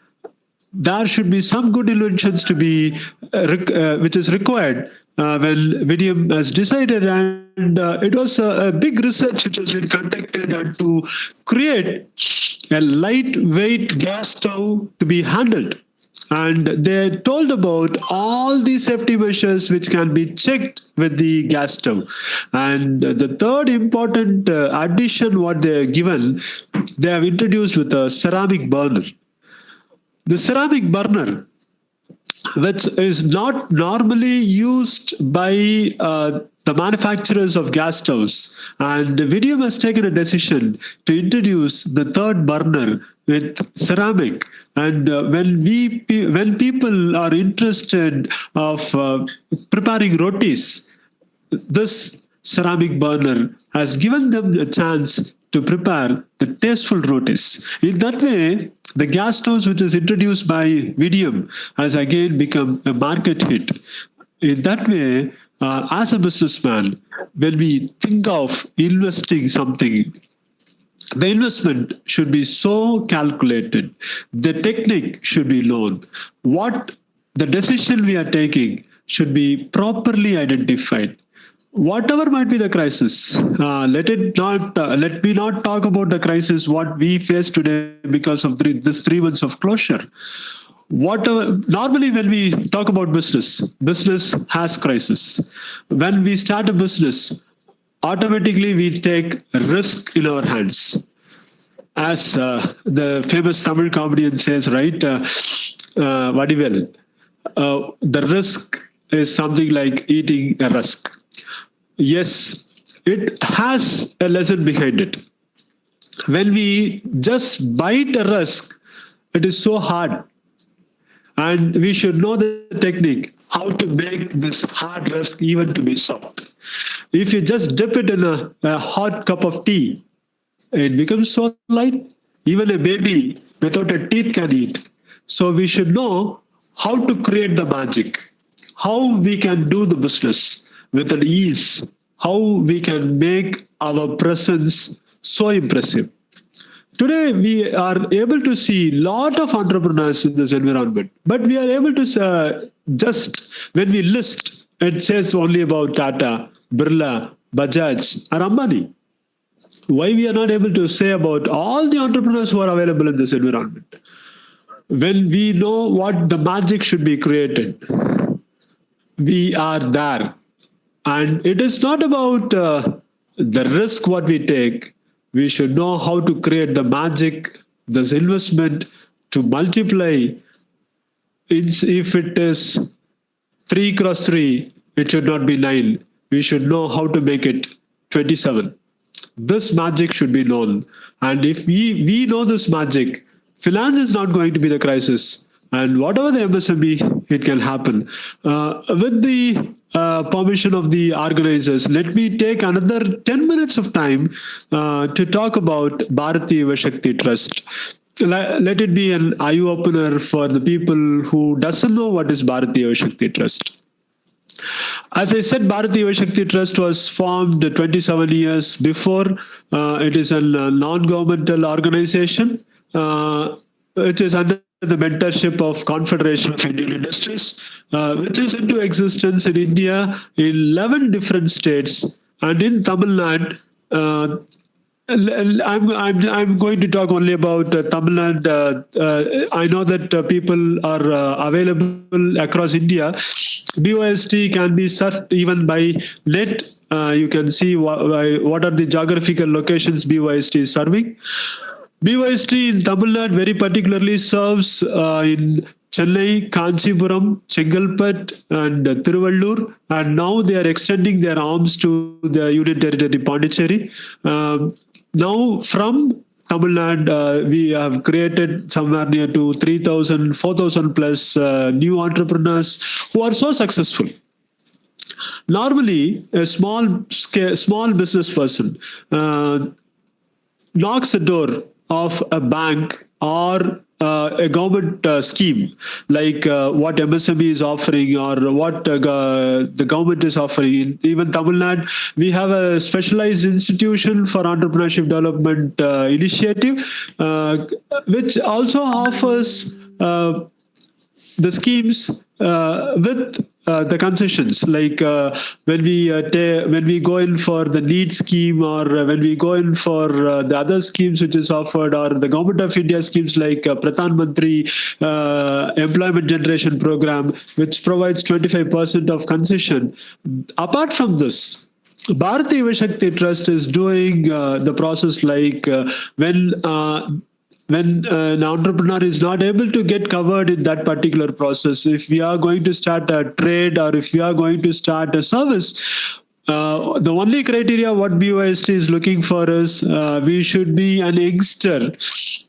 S3: There should be some good inventions to be which is required when Vidium has decided, and it was a big research which has been conducted, and to create a lightweight gas stove to be handled. And they told about all the safety measures which can be checked with the gas stove. And the third important addition what they have given, they have introduced with a ceramic burner. The ceramic burner, which is not normally used by the manufacturers of gas stoves, and Vidium has taken a decision to introduce the third burner with ceramic. And when people are interested of preparing rotis, this ceramic burner has given them a chance to prepare the tasteful rotis. In that way, the gas stoves which is introduced by Vidium has again become a market hit. In that way, as a businessman, when we think of investing something, the investment should be so calculated. The technique should be known. What the decision we are taking should be properly identified. Whatever might be the crisis, let me not talk about the crisis what we face today because of this 3 months of closure. Normally when we talk about business has crisis. When we start a business, automatically we take risk in our hands. As the famous Tamil comedian says, right? Vadivel, the risk is something like eating a rusk. Yes, it has a lesson behind it. When we just bite a rusk, it is so hard. And we should know the technique, how to make this hard rusk even to be soft. If you just dip it in a hot cup of tea, it becomes so light. Even a baby without a teeth can eat. So we should know how to create the magic, how we can do the business with an ease, how we can make our presence so impressive. Today, we are able to see a lot of entrepreneurs in this environment, but we are able to just, when we list, it says only about Tata, Birla, Bajaj, or Ambani. Why we are not able to say about all the entrepreneurs who are available in this environment? When we know what the magic should be created, we are there. And it is not about the risk what we take. We should know how to create the magic, this investment to multiply. If it is 3 cross 3, it should not be 9. We should know how to make it 27. This magic should be known. And if we know this magic, finance is not going to be the crisis. And whatever the MSME, it can happen. With the permission of the organizers, let me take another 10 minutes of time to talk about Bharati Yuva Shakti Trust. Let it be an eye-opener for the people who doesn't know what is Bharati Yuva Shakti Trust. As I said, Bharati Yuva Shakti Trust was formed 27 years before. It is a non-governmental organization. It is under the mentorship of Confederation of Indian Industries, which is into existence in India in 11 different states, and in Tamil Nadu. I'm going to talk only about Tamil Nadu. I know that people are available across India. BYST can be surfed even by net. You can see what are the geographical locations BYST is serving. BYST in Tamil Nadu very particularly serves in Chennai, Kanchipuram, Chengalpet, and Tiruvallur, and now they are extending their arms to the Union Territory Pondicherry. Now from Tamil Nadu, we have created somewhere near to 3,000, 4,000 plus new entrepreneurs who are so successful. Normally, a small business person knocks the door of a bank or a government scheme like what MSME is offering or what the government is offering. Even Tamil Nadu, we have a specialized institution for entrepreneurship development initiative, which also offers the schemes with the concessions, like when we go in for the NEET scheme, or when we go in for the other schemes which is offered, or the Government of India schemes like Pradhan Mantri Employment Generation Program, which provides 25% of concession. Apart from this, Bharati Yuva Shakti Trust is doing the process like when an entrepreneur is not able to get covered in that particular process, if we are going to start a trade or if we are going to start a service, the only criteria what BYST is looking for is we should be an youngster.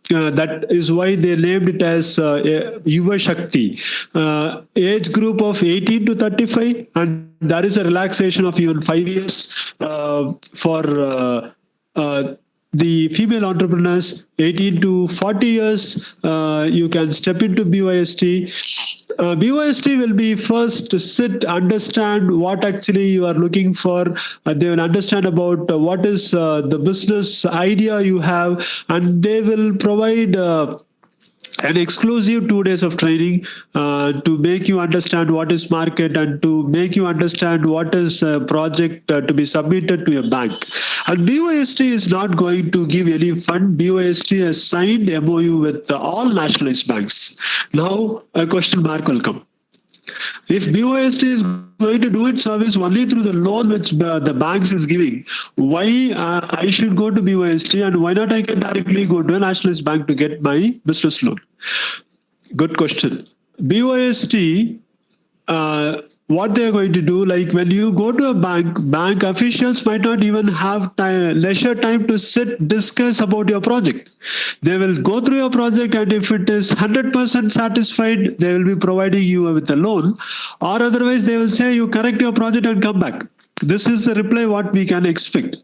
S3: That is why they named it as Yuva Shakti. Age group of 18 to 35, and there is a relaxation of even 5 years for the female entrepreneurs. 18 to 40 years, you can step into BYST. BYST will be first to sit, understand what actually you are looking for. They will understand about what is the business idea you have, and they will provide an exclusive 2 days of training to make you understand what is market and to make you understand what is a project to be submitted to a bank. And BOST is not going to give any fund. BOST has signed MOU with all nationalized banks. Now a question mark will come. If BOST is going to do its service only through the loan which the banks is giving, why I should go to BOST and why not I can directly go to a nationalist bank to get my business loan? Good question. BOST, what they are going to do, like when you go to a bank officials might not even have leisure time to sit, discuss about your project. They will go through your project, and if it is 100% satisfied, they will be providing you with a loan, or otherwise they will say you correct your project and come back. This is the reply what we can expect.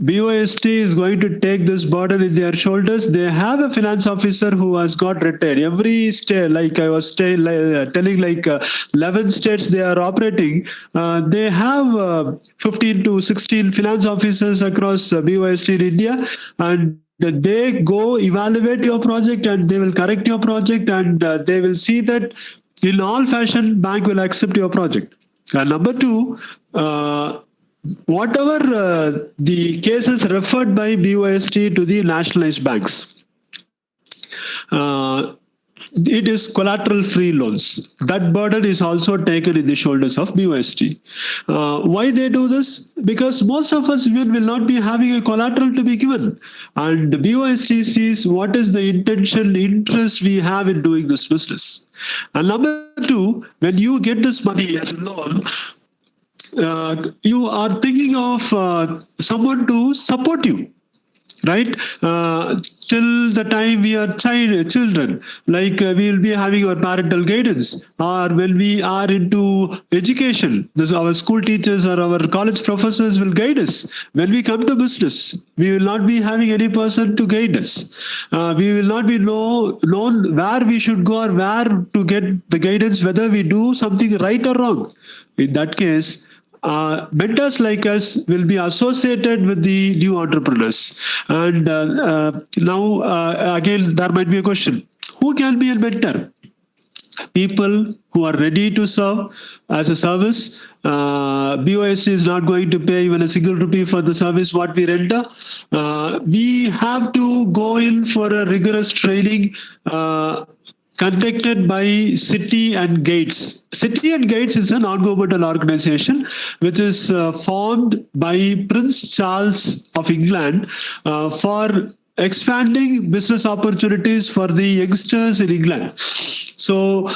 S3: BOST is going to take this burden in their shoulders. They have a finance officer who has got retired. Every state, like I was telling, like 11 states they are operating. They have 15 to 16 finance officers across BOST in India, and they go evaluate your project and they will correct your project, and they will see that in all fashion bank will accept your project. And number two, whatever the cases referred by BOST to the nationalized banks, it is collateral-free loans. That burden is also taken in the shoulders of BOST. Why they do this? Because most of us even will not be having a collateral to be given. And BOST sees what is the intention, interest we have in doing this business. And number two, when you get this money as a loan, you are thinking of someone to support you, right? Till the time we are children, like we will be having our parental guidance, or when we are into education, our school teachers or our college professors will guide us. When we come to business, we will not be having any person to guide us. We will not be known where we should go or where to get the guidance, whether we do something right or wrong. In that case, mentors like us will be associated with the new entrepreneurs. And now, again, there might be a question. Who can be a mentor? People who are ready to serve as a service. BOST is not going to pay even a single rupee for the service what we render. We have to go in for a rigorous training conducted by City and Gates. City and Gates is a non-governmental organization which is formed by Prince Charles of England for expanding business opportunities for the youngsters in England. So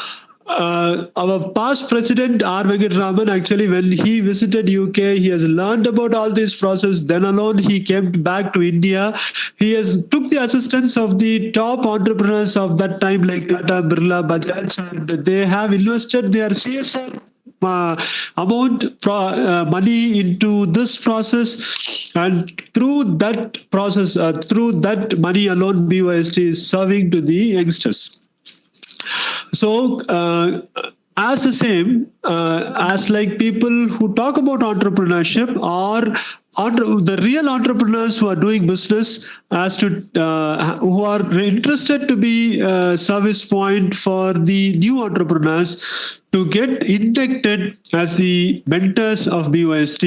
S3: our past president R. Venkataraman, actually when he visited UK, he has learned about all this process. Then alone he came back to India. He has took the assistance of the top entrepreneurs of that time, like Tata, Birla, Bajaj, and they have invested their CSR money into this process, and through that process, through that money alone, BOST is serving to the youngsters. So, as the same as like people who talk about entrepreneurship or the real entrepreneurs who are doing business, as to who are interested to be a service point for the new entrepreneurs to get inducted as the mentors of BOST,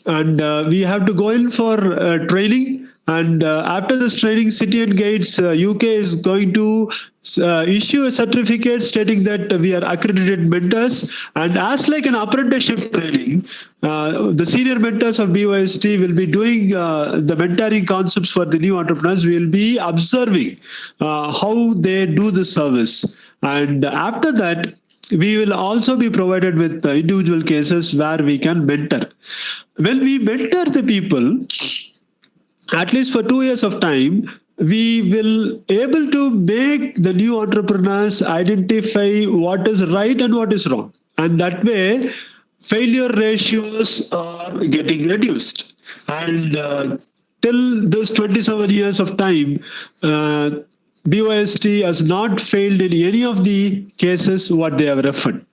S3: and we have to go in for training. And after this training, City and Gates UK is going to issue a certificate stating that we are accredited mentors. And as like an apprenticeship training, the senior mentors of BOST will be doing the mentoring concepts for the new entrepreneurs. We will be observing how they do the service. And after that, we will also be provided with individual cases where we can mentor. When we mentor the people, at least for 2 years of time, we will able to make the new entrepreneurs identify what is right and what is wrong. And that way, failure ratios are getting reduced. And till this 27 years of time, BOST has not failed in any of the cases what they have referred.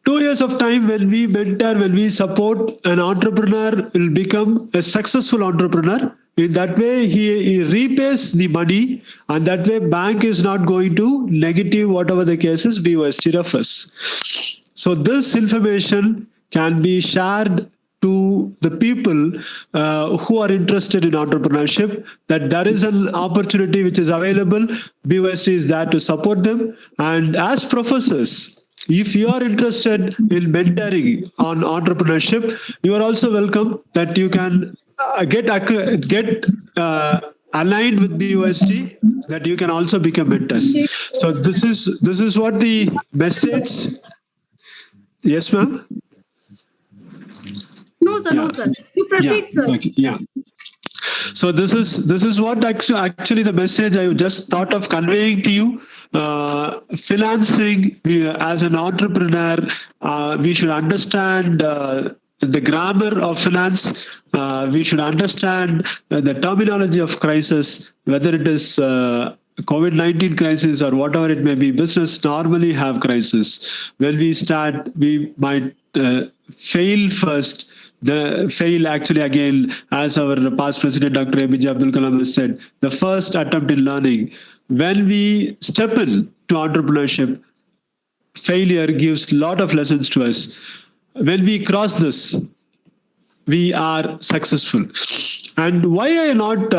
S3: 2 years of time, when we mentor, when we support, an entrepreneur will become a successful entrepreneur. In that way, he repays the money, and that way bank is not going to negative whatever the case is BOST refers. So this information can be shared to the people who are interested in entrepreneurship, that there is an opportunity which is available. BOST is there to support them. And as professors, if you are interested in mentoring on entrepreneurship, you are also welcome, that you can get aligned with BOST, that you can also become mentors. So this is what the message. Yes, ma'am.
S1: No, sir. No, sir. You proceed, sir.
S3: Okay, yeah. So this is what actually the message I just thought of conveying to you. Financing, as an entrepreneur, we should understand the grammar of finance. We should understand the terminology of crisis, whether it is COVID-19 crisis or whatever it may be. Business normally have crisis. When we start, we might fail first. Fail actually again, as our past president Dr. APJ Abdul Kalam has said, the first attempt in learning. When we step in to entrepreneurship, failure gives a lot of lessons to us. When we cross this, we are successful. And why I not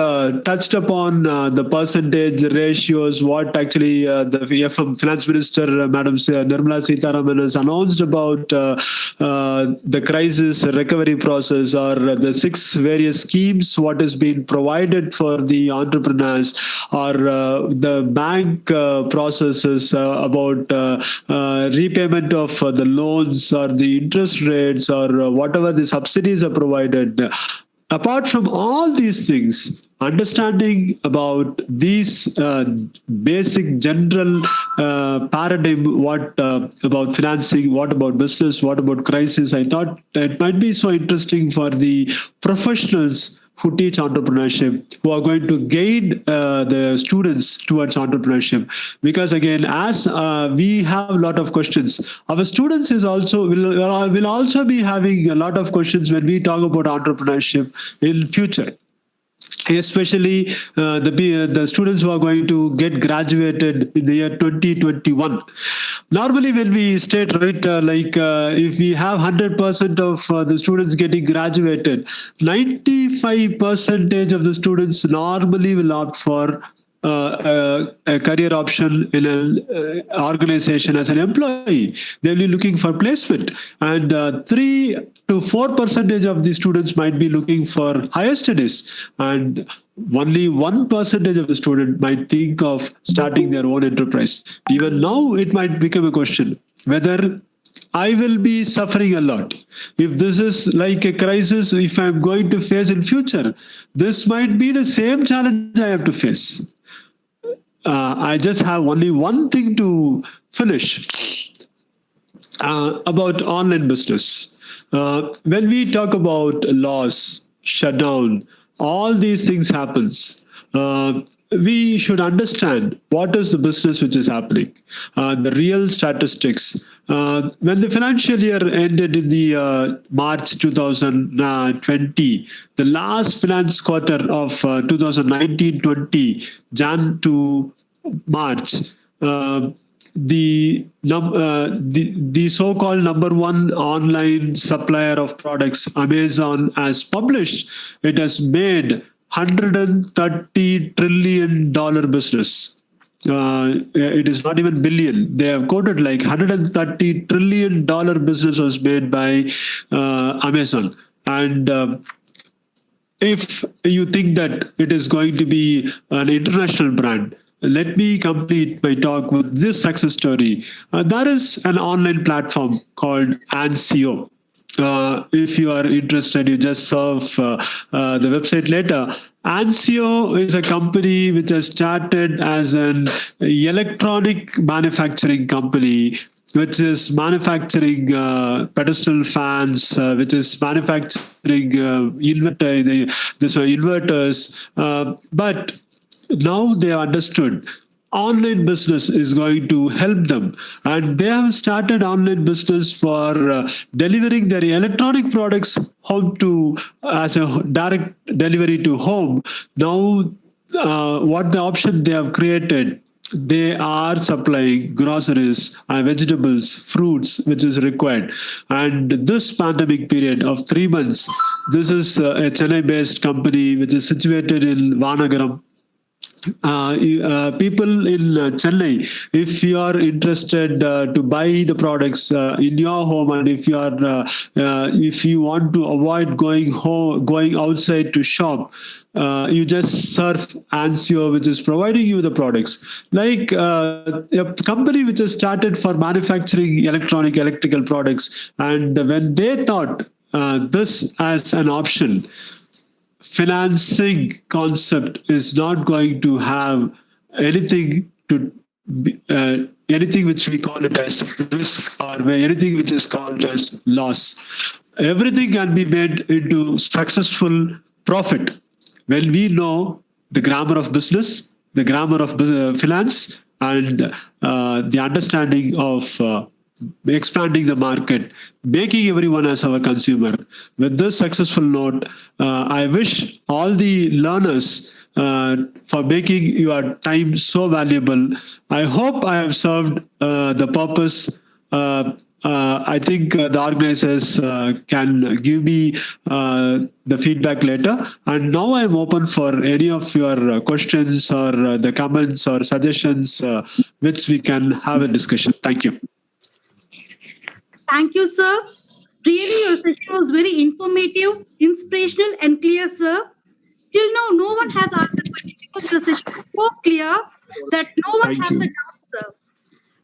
S3: touched upon the percentage, the ratios, what actually the FM Finance Minister, Madam Nirmala Sitharaman has announced about the crisis recovery process, or the 6 various schemes, what is being provided for the entrepreneurs, or the bank processes about repayment of the loans, or the interest rates, or whatever the subsidies are provided. Apart from all these things, understanding about these basic general paradigm, what about financing, what about business, what about crisis, I thought it might be so interesting for the professionals who teach entrepreneurship, who are going to guide the students towards entrepreneurship. Because again, as we have a lot of questions, our students is also will also be having a lot of questions when we talk about entrepreneurship in future. Especially the students who are going to get graduated in the year 2021. Normally, when we state, right, if we have 100% of the students getting graduated, 95% of the students normally will opt for a career option in an organization as an employee. They'll be looking for placement, and 3 to 4% of the students might be looking for higher studies, and only 1% of the student might think of starting their own enterprise. Even now, it might become a question whether I will be suffering a lot. If this is like a crisis, if I'm going to face in future, this might be the same challenge I have to face. I just have only one thing to finish about online business. When we talk about loss, shutdown, all these things happens. We should understand what is the business which is happening, the real statistics. When the financial year ended in the March 2020, the last finance quarter of 2019-20, Jan to March, the so-called number one online supplier of products, Amazon, has published, it has made $130 trillion business. It is not even billion. They have quoted like $130 trillion business was made by Amazon. And if you think that it is going to be an international brand, let me complete my talk with this success story. There is an online platform called Ansio. If you are interested, you just surf the website later. Ansio is a company which has started as an electronic manufacturing company, which is manufacturing pedestal fans, which is manufacturing inverters. But now they have understood online business is going to help them, and they have started online business for delivering their electronic products home to as a direct delivery to home. Now what the option they have created, they are supplying groceries and vegetables, fruits, which is required. And this pandemic period of 3 months, this is a Chennai-based company which is situated in Vanagaram. People in Chennai, if you are interested to buy the products in your home, and if you want to avoid going outside to shop, you just surf Ansio, which is providing you the products. Like a company which has started for manufacturing electrical products, and when they thought this as an option, financing concept is not going to have anything to be, anything which we call it as risk, or anything which is called as loss. Everything can be made into successful profit when we know the grammar of business, the grammar of finance, and the understanding of expanding the market, making everyone as our consumer. With this successful note, I wish all the learners for making your time so valuable. I hope I have served the purpose. I think the organizers can give me the feedback later. And now I'm open for any of your questions or the comments or suggestions which we can have a discussion. Thank you.
S1: Thank you, sir. Really, your session was very informative, inspirational, and clear, sir. Till now, no one has asked the question because your session is so clear that no one
S3: Thank
S1: has
S3: you.
S1: the doubt, sir.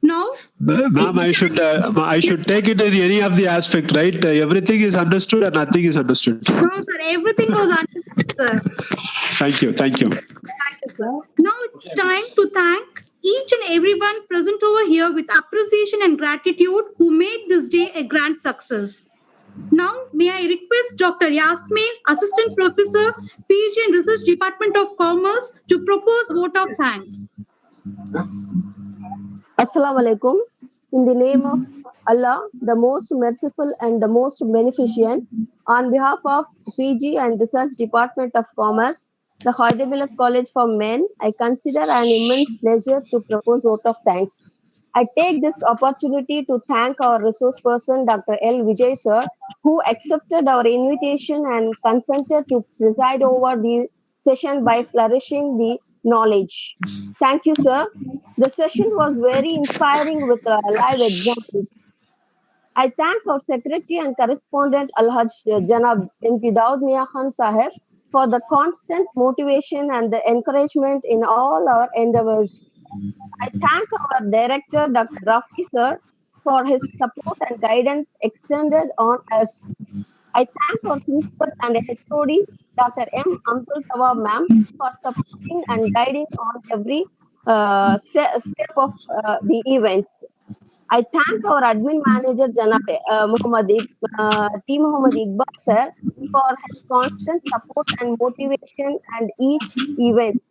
S1: Now,
S3: Ma'am, I should take it in any of the aspect, right? Everything is understood and nothing is understood.
S1: no, sir, everything was understood, sir.
S3: Thank you. Thank you.
S1: Thank you, sir. Now it's time to thank each and everyone present over here with appreciation and gratitude who made this day a grand success. Now, may I request Dr. Yasmin, Assistant Professor, PG and Research Department of Commerce, to propose vote of thanks.
S4: Assalamu alaikum. In the name of Allah, the most merciful and the most beneficent, on behalf of PG and Research Department of Commerce, the Khawaja Millat College for Men, I consider an immense pleasure to propose vote of thanks. I take this opportunity to thank our resource person, Dr. L. Vijay sir, who accepted our invitation and consented to preside over the session by flourishing the knowledge. Thank you, sir. The session was very inspiring with a live example. I thank our secretary and correspondent Alhaj Janab MP Daud Mia Khan Sahib for the constant motivation and the encouragement in all our endeavors. I thank our director, Dr. Rafi sir, for his support and guidance extended on us. I thank our principal and HOD, Dr. M. Amtul Tawa ma'am, for supporting and guiding on every step of the events. I thank our admin manager, Janab T. Muhammad Iqbal sir, for his constant support and motivation and each event.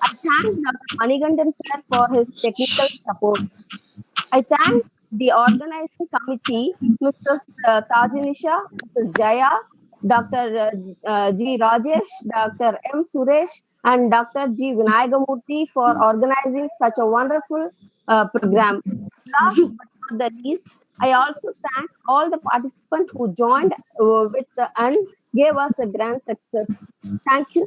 S4: I thank Dr. Manigandan sir for his technical support. I thank the organizing committee, Mr. Tajinisha, Mrs. Jaya, Dr. G. Rajesh, Dr. M. Suresh, and Dr. G. Vinayagamurthy for organizing such a wonderful program. Last but not the least, I also thank all the participants who joined and gave us a grand success. Thank you.